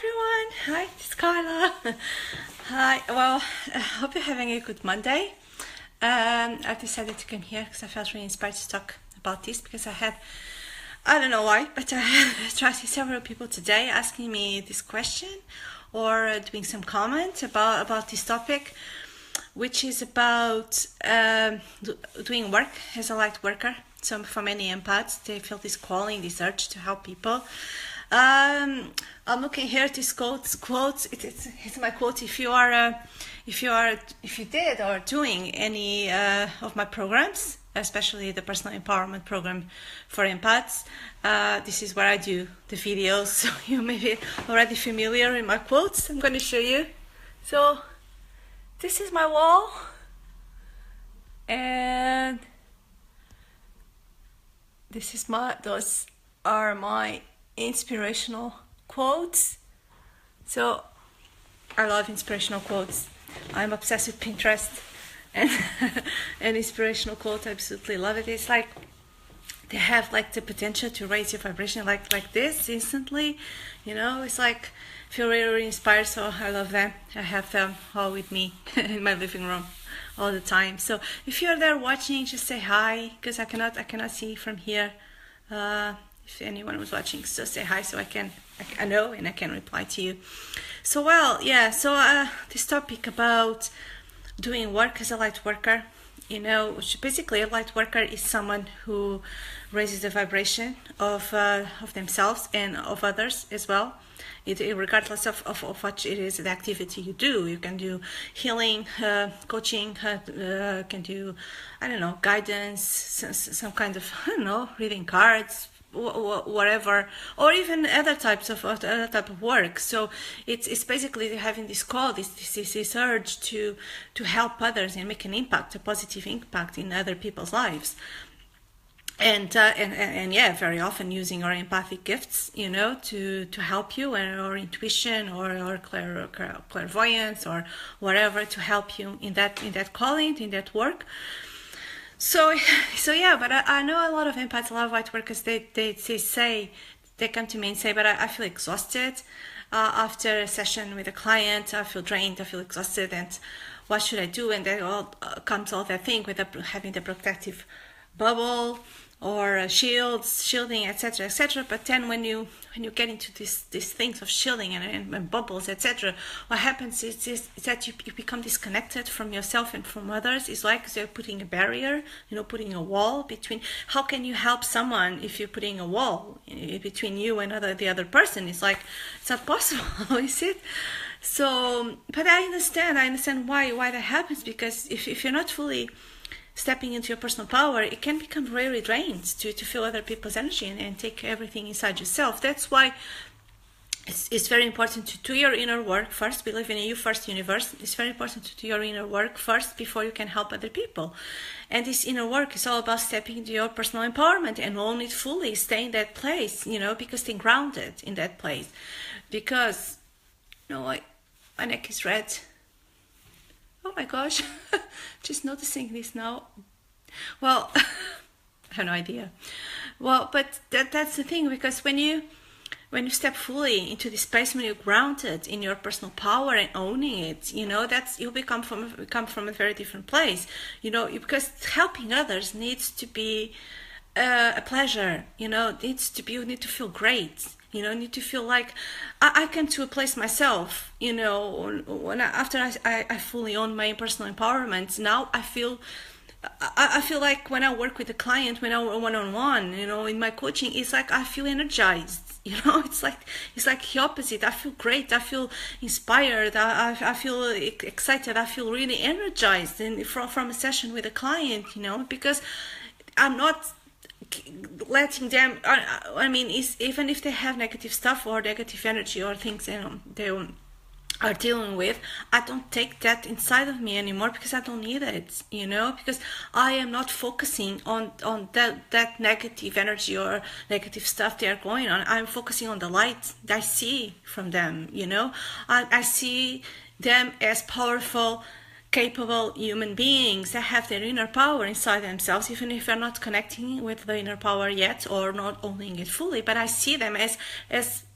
everyone. Hi, it's Carla. Hi. Well, I hope you're having a good Monday. I've decided to come here because I felt really inspired to talk about this because I don't know why, but I had attracted several people today asking me this question or doing some comment about this topic, which is about doing work as a light worker. So for many empaths, they feel this calling, this urge to help people. I'm looking here at these quotes. It's my quote. If you did or doing any of my programs, especially the personal empowerment program for empaths, this is where I do the videos. So you may be already familiar with my quotes. I'm going to show you. So this is my wall, and those are my inspirational quotes. So I love inspirational quotes. I'm obsessed with Pinterest and and inspirational quotes. I absolutely love it. It's like they have like the potential to raise your vibration like this instantly. You know, it's like feel really inspired. So I love them. I have them all with me in my living room all the time. So if you're there watching, just say hi, because I cannot see from here. If anyone was watching, so say hi so I know and I can reply to you. So this topic about doing work as a light worker, you know, which basically a light worker is someone who raises the vibration of themselves and of others as well. Regardless of what it is, the activity you do. You can do healing, coaching, can do, I don't know, guidance, some kind of, I don't know, reading cards, whatever, or even other type of work. So it's basically having this call, this urge to help others and make an impact, a positive impact in other people's lives. And yeah, very often using our empathic gifts, you know, to help you, or intuition, or clairvoyance, or whatever, to help you in that calling, in that work. So yeah, but I know a lot of empaths, a lot of light workers, they come to me and say, but I feel exhausted after a session with a client. I feel drained, I feel exhausted, and what should I do? And then comes all that thing with having the protective bubble or shielding, etc. But then when you get into these things of shielding and bubbles, etc., what happens is that you become disconnected from yourself and from others. It's like they're putting a barrier, you know, putting a wall between. How can you help someone if you're putting a wall between you and the other person? It's like, it's not possible, is it? So, but I understand why that happens, because if you're not fully stepping into your personal power, it can become very drained to feel other people's energy and take everything inside yourself. That's why it's very important to do your inner work first. Believe in a you first universe. It's very important to do your inner work first before you can help other people. And this inner work is all about stepping into your personal empowerment and own it fully. Stay in that place, you know, because stay grounded in that place. Because, you know, my neck is red. Oh my gosh, just noticing this now. Well, I have no idea. Well, but that's the thing, because when you step fully into this space, when you're grounded in your personal power and owning it, you know, you'll come from a very different place, you know, because helping others needs to be a pleasure, you know, you need to feel great. You know, need to feel like I came to a place myself, you know, after I fully own my personal empowerment. Now I feel like when I work with a client, when I one-on-one, you know, in my coaching, it's like I feel energized. You know, it's like the opposite. I feel great. I feel inspired. I feel excited. I feel really energized from a session with a client, you know, because I'm not letting them, I mean, even if they have negative stuff or negative energy or things, you know, they are dealing with, I don't take that inside of me anymore, because I don't need it, you know, because I am not focusing on that negative energy or negative stuff they are going on. I'm focusing on the light I see from them, you know. I see them as powerful, capable human beings that have their inner power inside themselves, even if they're not connecting with the inner power yet or not owning it fully. But I see them as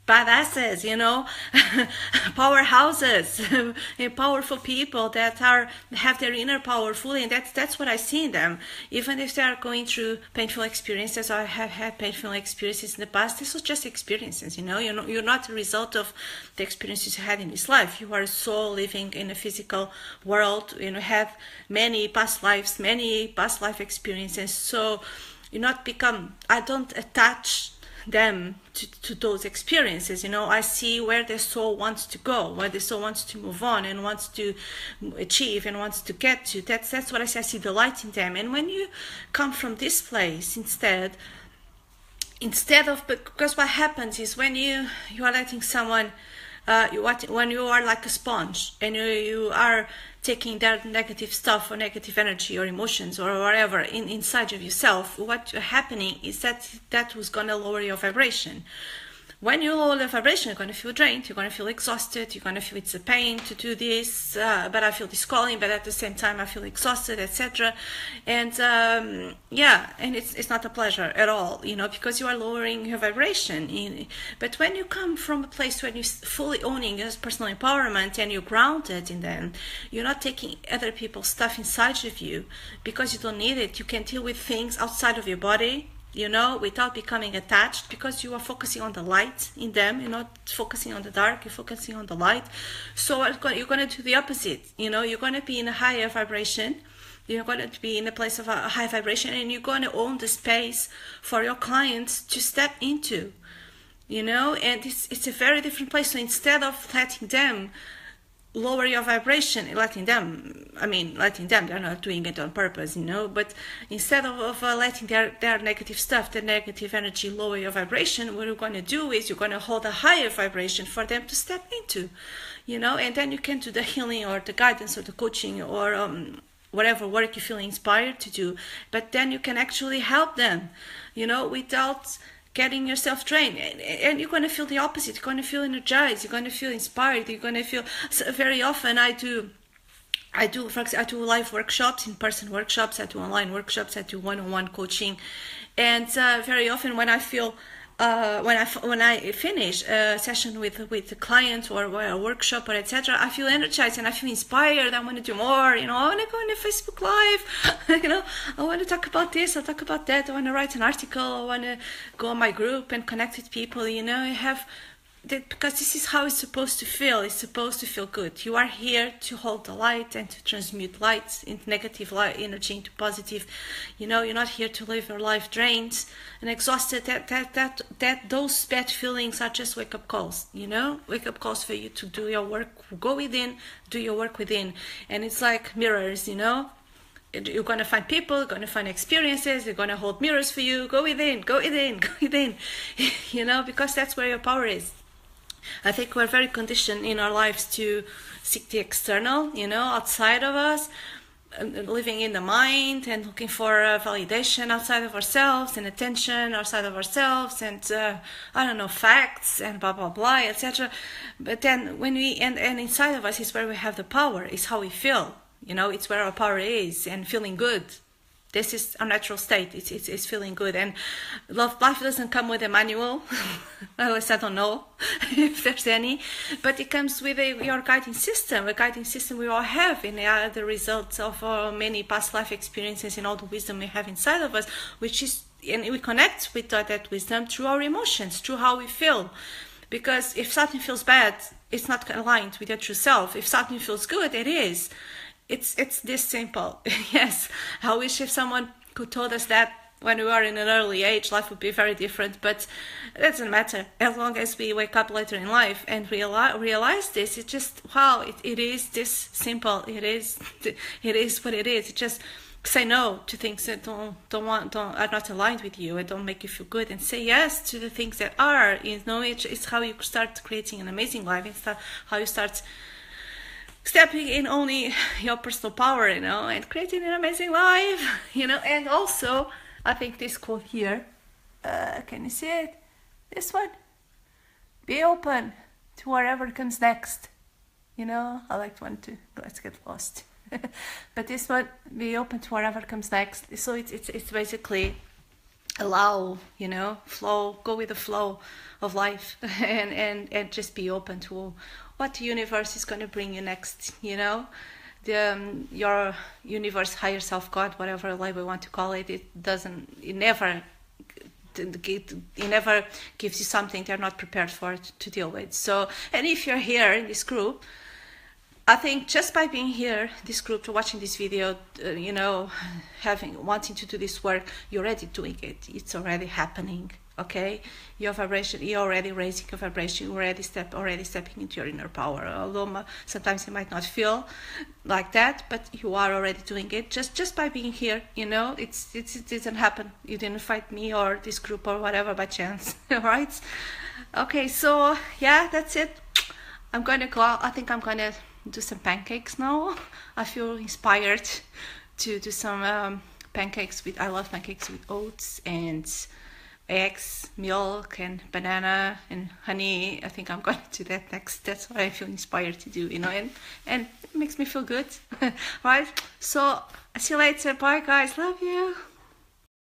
badasses, you know, powerhouses, powerful people that have their inner power fully, and that's what I see in them. Even if they are going through painful experiences, or have had painful experiences in the past, this was just experiences, you know. You're not a result of the experiences you had in this life. You are a soul living in a physical world, you know, have many past lives, many past life experiences. So you not become, I don't attach them to those experiences, you know. I see where the soul wants to go, where the soul wants to move on and wants to achieve and wants to get to. That's what I see. I see the light in them. And when you come from this place instead of, because what happens is when you are letting someone, when you are like a sponge and you are taking their negative stuff or negative energy or emotions or whatever inside of yourself, what's happening is that was going to lower your vibration. When you lower the vibration, you're going to feel drained, you're going to feel exhausted, you're going to feel it's a pain to do this, but I feel this calling, but at the same time I feel exhausted, etc. And yeah, and it's not a pleasure at all, you know, because you are lowering your vibration. But when you come from a place where you're fully owning your personal empowerment and you're grounded in them, you're not taking other people's stuff inside of you because you don't need it. You can deal with things outside of your body, you know, without becoming attached, because you are focusing on the light in them. You're not focusing on the dark, you're focusing on the light. So you're going to do the opposite, you know. You're going to be in a higher vibration, you're going to be in a place of a high vibration, and you're going to own the space for your clients to step into, you know. And it's a very different place. So instead of letting them lower your vibration, letting them, they're not doing it on purpose, you know, but instead of letting their negative stuff, their negative energy lower your vibration, what you're going to do is you're going to hold a higher vibration for them to step into, you know. And then you can do the healing or the guidance or the coaching or whatever work you feel inspired to do, but then you can actually help them, you know, without getting yourself drained. And you're going to feel the opposite. You're going to feel energized, you're going to feel inspired, you're going to feel, so very often I do live workshops, in-person workshops, I do online workshops, I do one-on-one coaching, and very often when I feel when I finish a session with a client or a workshop or etc., I feel energized and I feel inspired. I want to do more, you know. I want to go on a Facebook Live, you know. I want to talk about this, I'll talk about that. I want to write an article, I want to go on my group and connect with people, you know. I have that, because this is how it's supposed to feel. It's supposed to feel good. You are here to hold the light and to transmute light into negative light energy into positive. You know, you're not here to live your life drained and exhausted. That those bad feelings are just wake-up calls, you know, wake-up calls for you to do your work. Go within, do your work within. And it's like mirrors, you know. You're going to find people, you're going to find experiences, you're going to hold mirrors for you. Go within, go within, go within, you know, because that's where your power is. I think we're very conditioned in our lives to seek the external, you know, outside of us, living in the mind and looking for validation outside of ourselves and attention outside of ourselves and, I don't know, facts and blah, blah, blah, etc. But then when and inside of us is where we have the power, is how we feel, you know, it's where our power is, and feeling good. This is our natural state. It's feeling good. And life doesn't come with a manual. At least I don't know if there's any. But it comes with your guiding system. A guiding system we all have. And they are the results of many past life experiences and all the wisdom we have inside of us. And we connect with that wisdom through our emotions, through how we feel. Because if something feels bad, it's not aligned with your true self. If something feels good, it is. It's this simple. Yes, I wish if someone could told us that when we were in an early age, life would be very different, but it doesn't matter. As long as we wake up later in life and realize this, it's just, wow, it is this simple. It is what it is. It just say no to things that are not aligned with you and don't make you feel good, and say yes to the things that are, you know. It's how you start creating an amazing life. It's how you start stepping in only your personal power, you know, and creating an amazing life, you know. And also, I think this quote here, can you see it? This one, be open to whatever comes next, you know. I like one too, let's get lost. But this one, be open to whatever comes next. So it's basically allow, you know, flow, go with the flow of life, and just be open to what the universe is going to bring you next, you know. Your universe, higher self, God, whatever label we want to call it, it never gives you something they're not prepared for to deal with. So, and if you're here in this group, I think just by being here, this group, watching this video, you know, wanting to do this work, you're already doing it. It's already happening. Okay, your vibration, you're already raising your vibration. You're already stepping into your inner power. Although sometimes you might not feel like that, but you are already doing it. Just by being here, you know, it didn't happen. You didn't find me or this group or whatever by chance. All right. Okay, so yeah, that's it. I'm going to go out. I think I'm going to do some pancakes now. I feel inspired to do some pancakes I love pancakes with oats and eggs, milk and banana and honey. I think I'm going to do that next. That's what I feel inspired to do, you know, and it makes me feel good. Right? So, see you later. Bye guys. Love you.